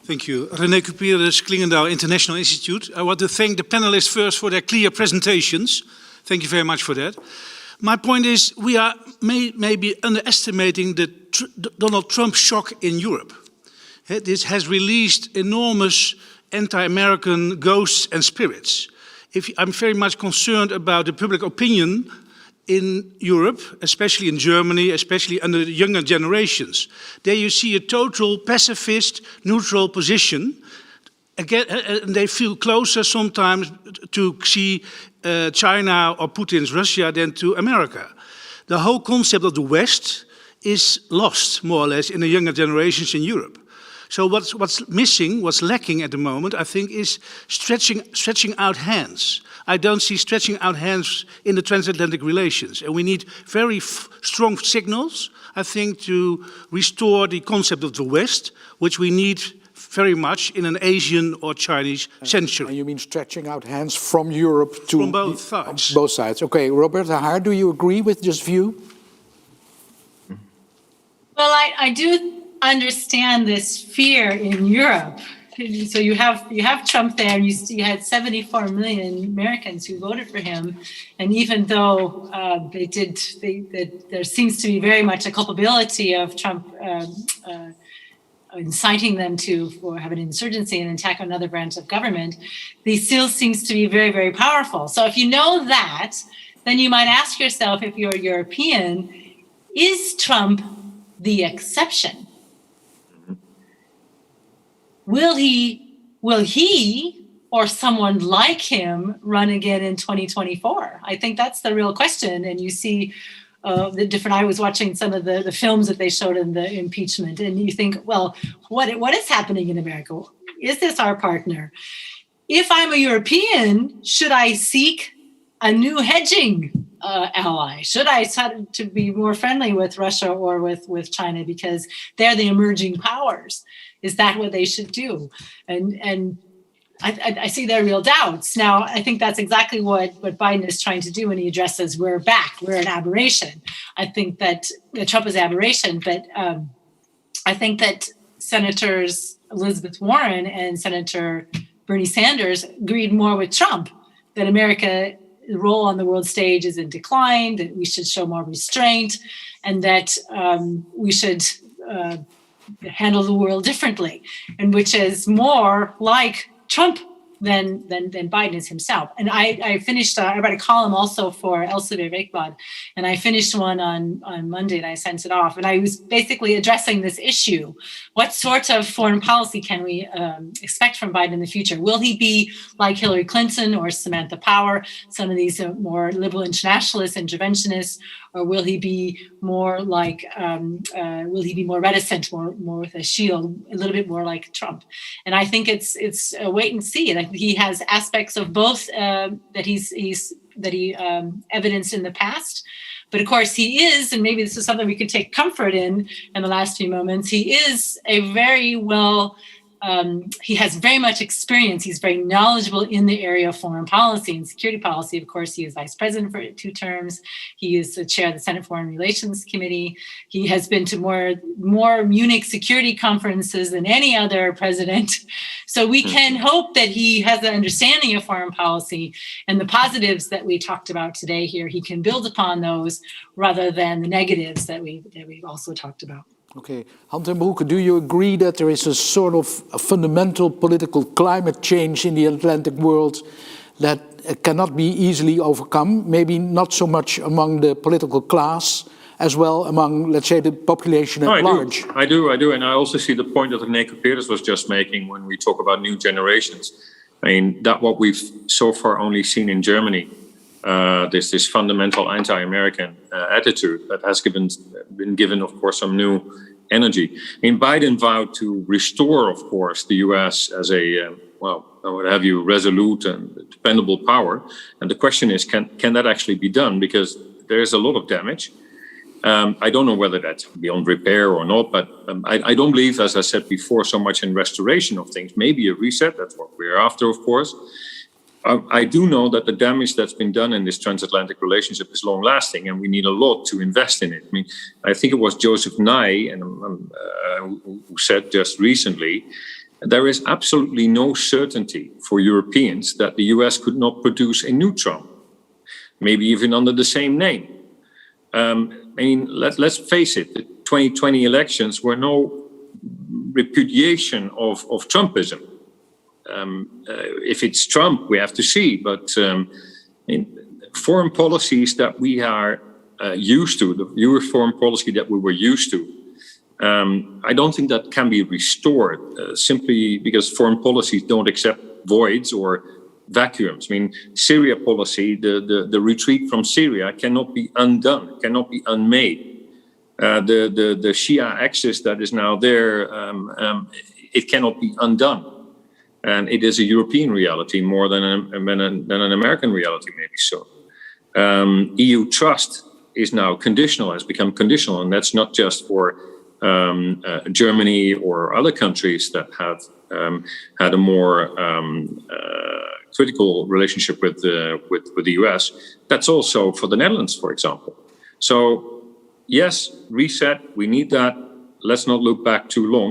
Thank you. René Cuperus, Klingendaal International Institute. I want to thank the panelists first for their clear presentations. Thank you very much for that. My point is, we are maybe underestimating the Donald Trump shock in Europe. This has released enormous anti-American ghosts and spirits. I'm very much concerned about the public opinion in Europe, especially in Germany, especially under the younger generations. There you see a total pacifist, neutral position. Again, and they feel closer sometimes to see China or Putin's Russia than to America. The whole concept of the West is lost, more or less, in the younger generations in Europe. So what's missing, what's lacking at the moment, I think, is stretching out hands. I don't see stretching out hands in the transatlantic relations. And we need very strong signals, I think, to restore the concept of the West, which we need very much in an Asian or Chinese century. And you mean stretching out hands from Europe to... From both sides. Both sides. Okay, Robert Haar, do you agree with this view? Well, I do understand this fear in Europe. So you have Trump there, and you had 74 million Americans who voted for him, and even though there seems to be very much a culpability of Trump inciting them to have an insurgency and attack another branch of government, he still seems to be very, very powerful. So if you know that, then you might ask yourself, if you're European, is Trump the exception? Will he or someone like him run again in 2024? I think that's the real question. And you see I was watching some of the films that they showed in the impeachment, and you think, well, what is happening in America? Is this our partner? If I'm a European, should I seek a new hedging ally? Should I try to be more friendly with Russia or with China because they're the emerging powers? Is that what they should do? And I see their real doubts. Now, I think that's exactly what Biden is trying to do when he addresses, we're back, we're an aberration. I think that Trump is an aberration, but I think that Senators Elizabeth Warren and Senator Bernie Sanders agreed more with Trump, that America's role on the world stage is in decline, that we should show more restraint, and that we should handle the world differently, and which is more like Trump than Biden is himself. And I finished, I read a column also for Elsevier Weekblad, and I finished one on Monday and I sent it off. And I was basically addressing this issue. What sort of foreign policy can we expect from Biden in the future? Will he be like Hillary Clinton or Samantha Power, some of these more liberal internationalists, interventionists, or will he be more like, will he be more reticent, more with a shield, a little bit more like Trump? And I think it's a wait and see. And I think he has aspects of both that he evidenced in the past. But of course he is, and maybe this is something we could take comfort in the last few moments, he is a very well, he has very much experience. He's very knowledgeable in the area of foreign policy and security policy. Of course, he is vice president for 2 terms. He is the chair of the Senate Foreign Relations Committee. He has been to more Munich security conferences than any other president. So we can hope that he has an understanding of foreign policy, and the positives that we talked about today here, he can build upon those rather than the negatives that we've also talked about. Okay, Hans ten Broeke, do you agree that there is a sort of a fundamental political climate change in the Atlantic world that cannot be easily overcome? Maybe not so much among the political class, as well among, let's say, the population at large. I do, and I also see the point that René Cuperus was just making when we talk about new generations. I mean, that what we've so far only seen in Germany. There's this fundamental anti-American attitude that has been given, of course, some new energy. I mean, Biden vowed to restore, of course, the U.S. as well, I would have you resolute and dependable power. And the question is, can that actually be done? Because there is a lot of damage. I don't know whether that's beyond repair or not, but I don't believe, as I said before, so much in restoration of things. Maybe a reset, that's what we're after, of course. I do know that the damage that's been done in this transatlantic relationship is long-lasting, and we need a lot to invest in it. I mean, I think it was Joseph Nye who said just recently, there is absolutely no certainty for Europeans that the US could not produce a new Trump, maybe even under the same name. I mean, let's face it, the 2020 elections were no repudiation of Trumpism. If it's Trump, we have to see. But foreign policies that we are used to, the US foreign policy that we were used to, I don't think that can be restored simply because foreign policies don't accept voids or vacuums. I mean, Syria policy, the retreat from Syria cannot be undone, cannot be unmade. The Shia axis that is now there, it cannot be undone. And it is a European reality more than an American reality, maybe so. EU trust is now conditional, has become conditional, and that's not just for Germany or other countries that have had a more critical relationship with the US. That's also for the Netherlands, for example. So yes, reset, we need that. Let's not look back too long.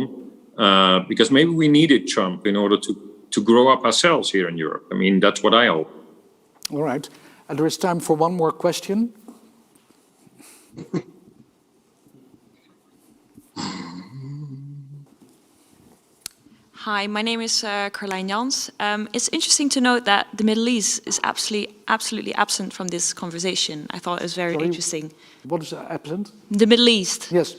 Because maybe we needed Trump in order to grow up ourselves here in Europe. I mean, that's what I hope. All right. And there is time for one more question. Hi, my name is Carlijn Jans. It's interesting to note that the Middle East is absolutely absent from this conversation. I thought it was very interesting. What is absent? The Middle East. Yes.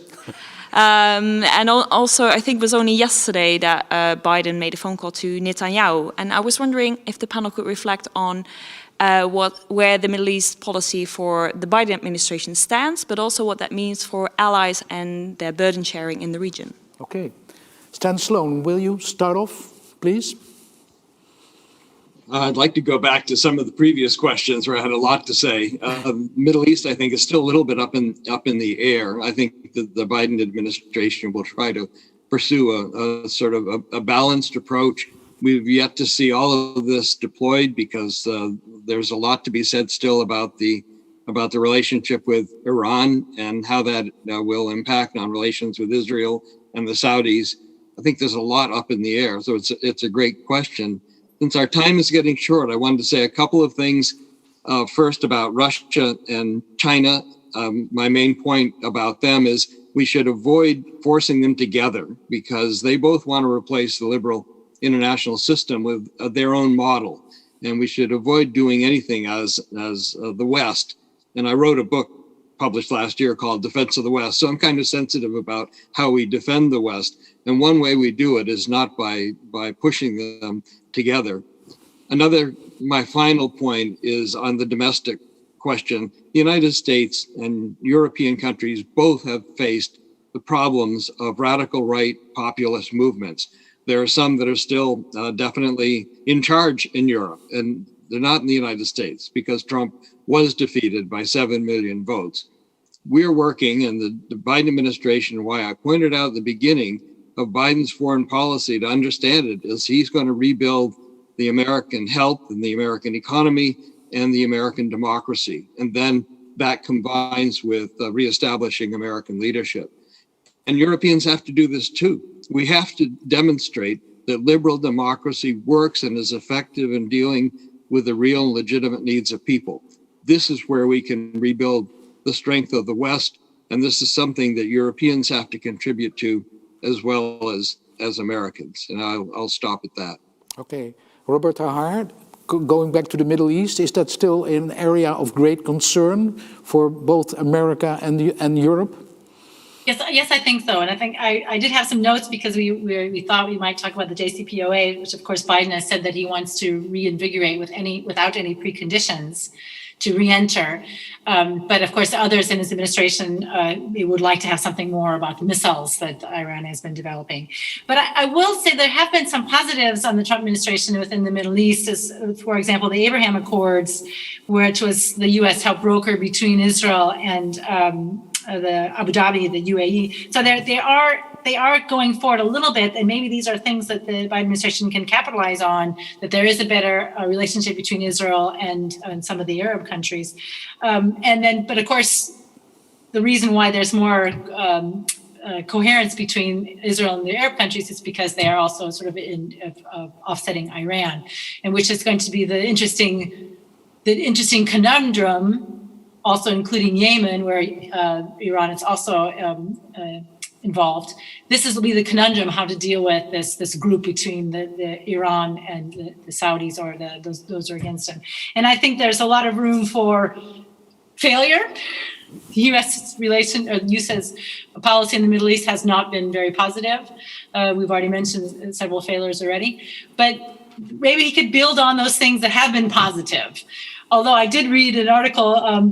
And also, I think it was only yesterday that Biden made a phone call to Netanyahu. And I was wondering if the panel could reflect on where the Middle East policy for the Biden administration stands, but also what that means for allies and their burden sharing in the region. Okay. Stanley Sloan, will you start off, please? I'd like to go back to some of the previous questions where I had a lot to say. Middle East, I think, is still a little bit up in the air. I think the Biden administration will try to pursue a sort of a balanced approach. We've yet to see all of this deployed because there's a lot to be said still about the relationship with Iran and how that will impact on relations with Israel and the Saudis. I think there's a lot up in the air, so it's a great question. Since our time is getting short, I wanted to say a couple of things. First, about Russia and China. My main point about them is we should avoid forcing them together because they both want to replace the liberal international system with their own model. And we should avoid doing anything as the West. And I wrote a book published last year called Defense of the West. So I'm kind of sensitive about how we defend the West. And one way we do it is not by pushing them together. My final point is on the domestic question. The United States and European countries both have faced the problems of radical right populist movements. There are some that are still definitely in charge in Europe, and they're not in the United States because Trump was defeated by 7 million votes. We're working, and the Biden administration, why I pointed out at the beginning of Biden's foreign policy to understand it, is he's going to rebuild the American health and the American economy and the American democracy. And then that combines with reestablishing American leadership. And Europeans have to do this too. We have to demonstrate that liberal democracy works and is effective in dealing with the real and legitimate needs of people. This is where we can rebuild the strength of the West. And this is something that Europeans have to contribute to as well as Americans. And I'll stop at that. Okay. Robert Haar, going back to the Middle East, is that still an area of great concern for both America and Europe? Yes, I think so. And I think I did have some notes because we thought we might talk about the JCPOA, which of course Biden has said that he wants to reinvigorate without any preconditions to re-enter. But of course, others in his administration would like to have something more about the missiles that Iran has been developing. But I will say there have been some positives on the Trump administration within the Middle East, as, for example, the Abraham Accords, which was the U.S. helped broker between Israel and the Abu Dhabi, the UAE. So they are going forward a little bit, and maybe these are things that the Biden administration can capitalize on, that there is a better relationship between Israel and some of the Arab countries. But of course, the reason why there's more coherence between Israel and the Arab countries is because they are also sort of offsetting Iran, and which is going to be the interesting conundrum, also including Yemen, where Iran is also involved. This will be the conundrum, how to deal with this group between the Iran and the Saudis, or those are against them. And I think there's a lot of room for failure. The U.S.'s policy in the Middle East has not been very positive. We've already mentioned several failures already, but maybe he could build on those things that have been positive. Although I did read an article and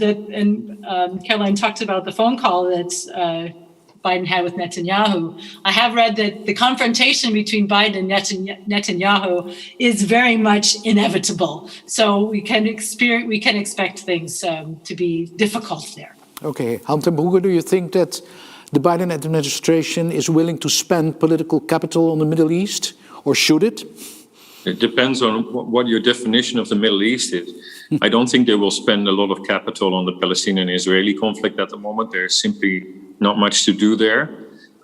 Caroline talked about the phone call that Biden had with Netanyahu. I have read that the confrontation between Biden and Netanyahu is very much inevitable. So we can expect things to be difficult there. Okay, Hans ten Broeke, do you think that the Biden administration is willing to spend political capital on the Middle East, or should it? It depends on what your definition of the Middle East is. I don't think they will spend a lot of capital on the Palestinian-Israeli conflict at the moment. There's simply not much to do there.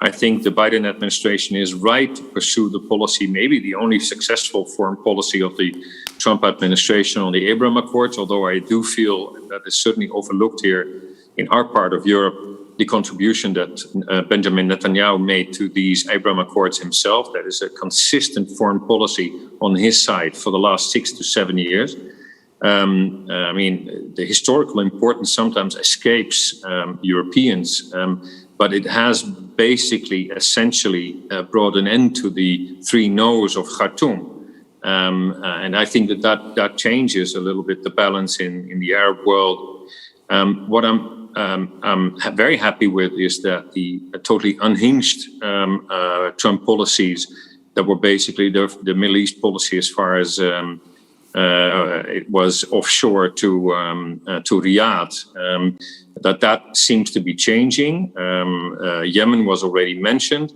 I think the Biden administration is right to pursue the policy, maybe the only successful foreign policy of the Trump administration on the Abraham Accords, although I do feel that is certainly overlooked here in our part of Europe, the contribution that Benjamin Netanyahu made to these Abraham Accords himself. That is a consistent foreign policy on his side for the last 6 to 7 years. I mean, the historical importance sometimes escapes Europeans, but it has basically, essentially brought an end to the 3 no's of Khartoum. And I think that changes a little bit the balance in the Arab world. What I'm very happy with is that the totally unhinged Trump policies that were basically the Middle East policy as far as it was offshore to Riyadh, that seems to be changing. Yemen was already mentioned.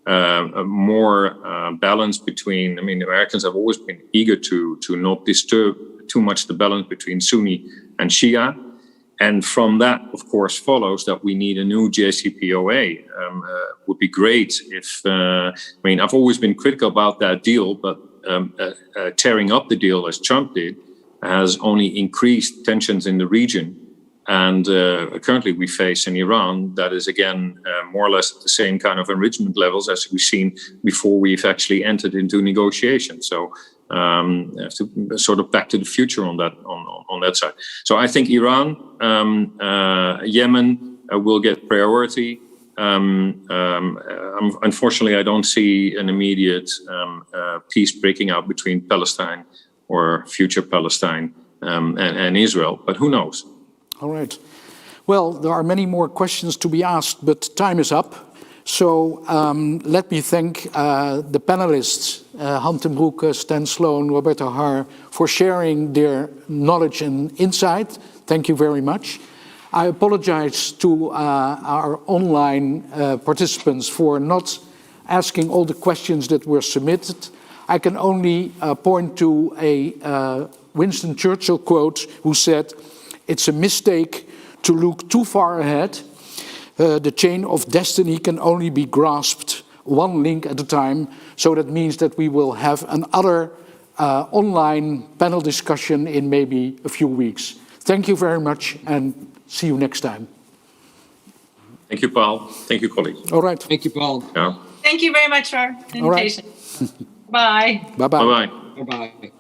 A more balance between, I mean, Americans have always been eager to not disturb too much the balance between Sunni and Shia. And from that, of course, follows that we need a new JCPOA. Would be great if, I mean, I've always been critical about that deal, but tearing up the deal as Trump did has only increased tensions in the region. And currently we face in Iran that is, again, more or less at the same kind of enrichment levels as we've seen before we've actually entered into negotiations. So have to sort of back to the future on that side. So I think Iran, Yemen will get priority. Unfortunately, I don't see an immediate peace breaking out between Palestine or future Palestine and Israel, but who knows? All right. Well, there are many more questions to be asked, but time is up. So let me thank the panelists, Hans ten Broeke, Stan Sloan, Roberta Har, for sharing their knowledge and insight. Thank you very much. I apologize to our online participants for not asking all the questions that were submitted. I can only point to a Winston Churchill quote who said, "It's a mistake to look too far ahead. The chain of destiny can only be grasped one link at a time." So that means that we will have another online panel discussion in maybe a few weeks. Thank you very much and see you next time. Thank you, Paul. Thank you, colleagues. All right. Thank you, Paul. Yeah. Thank you very much for the invitation. Bye. Bye-bye. Bye-bye. Bye-bye.